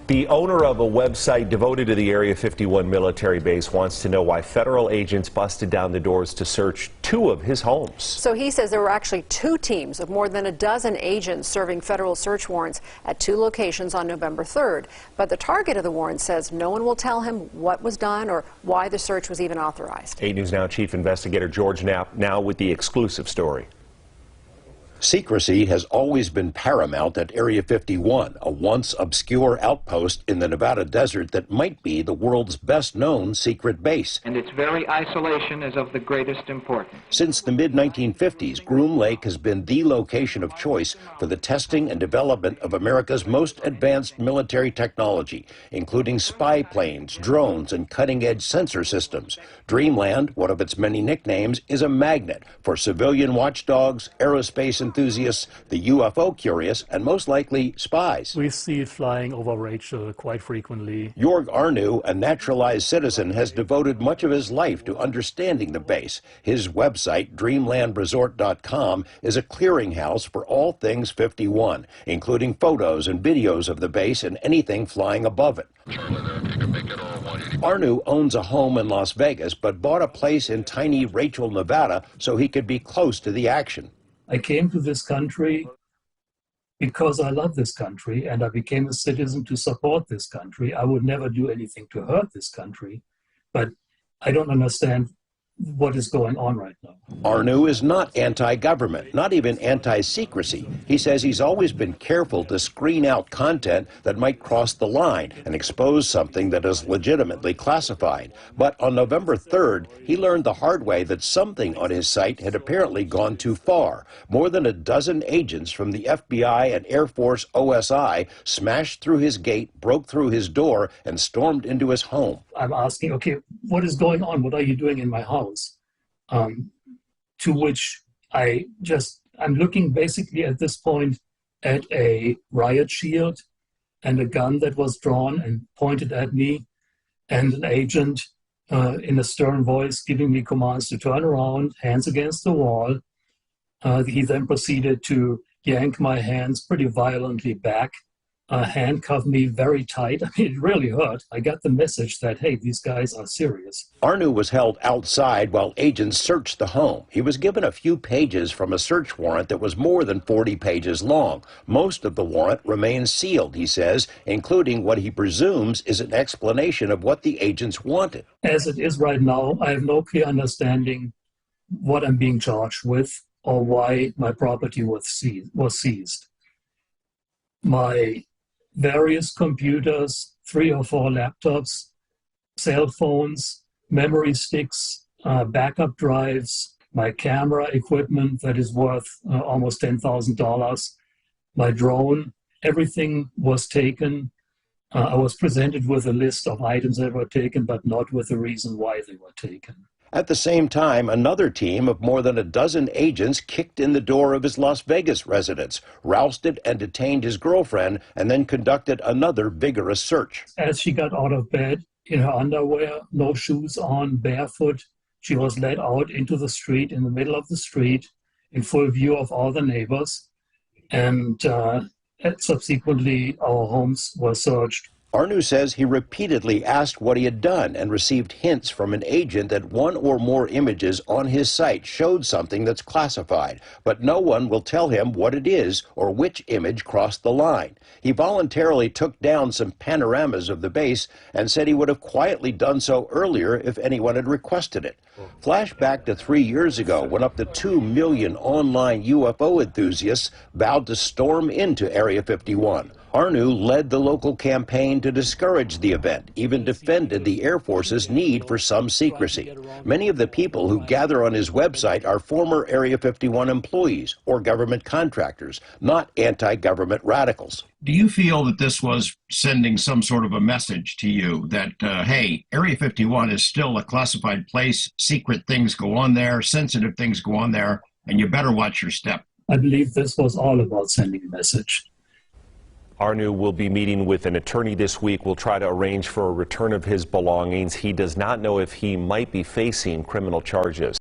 The owner of a website devoted to the Area 51 military base wants to know why federal agents busted down the doors to search two of his homes. So he says there were actually two teams of more than a dozen agents serving federal search warrants at two locations on November 3rd. But the target of the warrant says no one will tell him what was done or why the search was even authorized. 8 News Now Chief Investigator Joerg Arnu now with the exclusive story. Secrecy has always been paramount at Area 51, a once obscure outpost in the Nevada desert that might be the world's best-known secret base. And its very isolation is of the greatest importance. Since the mid-1950s, Groom Lake has been the location of choice for the testing and development of America's most advanced military technology, including spy planes, drones, and cutting-edge sensor systems. Dreamland, one of its many nicknames, is a magnet for civilian watchdogs, aerospace enthusiasts, the UFO curious, and most likely spies. We see it flying over Rachel quite frequently. Joerg Arnu, a naturalized citizen, has devoted much of his life to understanding the base. His website, dreamlandresort.com, is a clearinghouse for all things 51, including photos and videos of the base and anything flying above it. Arnu owns a home in Las Vegas, but bought a place in tiny Rachel, Nevada, so he could be close to the action. I came to this country because I love this country, and I became a citizen to support this country. I would never do anything to hurt this country, but I don't understand what is going on right now. Arnu is not anti-government, not even anti-secrecy. He says he's always been careful to screen out content that might cross the line and expose something that is legitimately classified. But on November 3rd, he learned the hard way that something on his site had apparently gone too far. More than a dozen agents from the FBI and Air Force OSI smashed through his gate, broke through his door, and stormed into his home. I'm asking, okay, what is going on? What are you doing in my house? To which I'm looking basically at this point at a riot shield and a gun that was drawn and pointed at me, and an agent in a stern voice giving me commands to turn around, hands against the wall. He then proceeded to yank my hands pretty violently back, handcuffed me very tight. I mean, it really hurt. I got the message that, hey, these guys are serious. Arnu was held outside while agents searched the home. He was given a few pages from a search warrant that was more than 40 pages long. Most of the warrant remains sealed, he says, including what he presumes is an explanation of what the agents wanted. As it is right now, I have no clear understanding what I'm being charged with or why my property was seized. My various computers, 3 or 4 laptops, cell phones, memory sticks, backup drives, my camera equipment that is worth almost $10,000, my drone, everything was taken. I was presented with a list of items that were taken, but not with a reason why they were taken. At the same time, another team of more than a dozen agents kicked in the door of his Las Vegas residence, rousted and detained his girlfriend, and then conducted another vigorous search. As she got out of bed, in her underwear, no shoes on, barefoot, she was led out into the street, in the middle of the street, in full view of all the neighbors, and subsequently our homes were searched. Arnu says he repeatedly asked what he had done and received hints from an agent that one or more images on his site showed something that's classified, but no one will tell him what it is or which image crossed the line. He voluntarily took down some panoramas of the base and said he would have quietly done so earlier if anyone had requested it. Flashback to 3 years ago when up to 2 million online UFO enthusiasts vowed to storm into Area 51. Arnu led the local campaign to discourage the event, even defended the Air Force's need for some secrecy. Many of the people who gather on his website are former Area 51 employees or government contractors, not anti-government radicals. Do you feel that this was sending some sort of a message to you that, hey, Area 51 is still a classified place, secret things go on there, sensitive things go on there, and you better watch your step? I believe this was all about sending a message. Arnu will be meeting with an attorney this week. We'll try to arrange for a return of his belongings. He does not know if he might be facing criminal charges.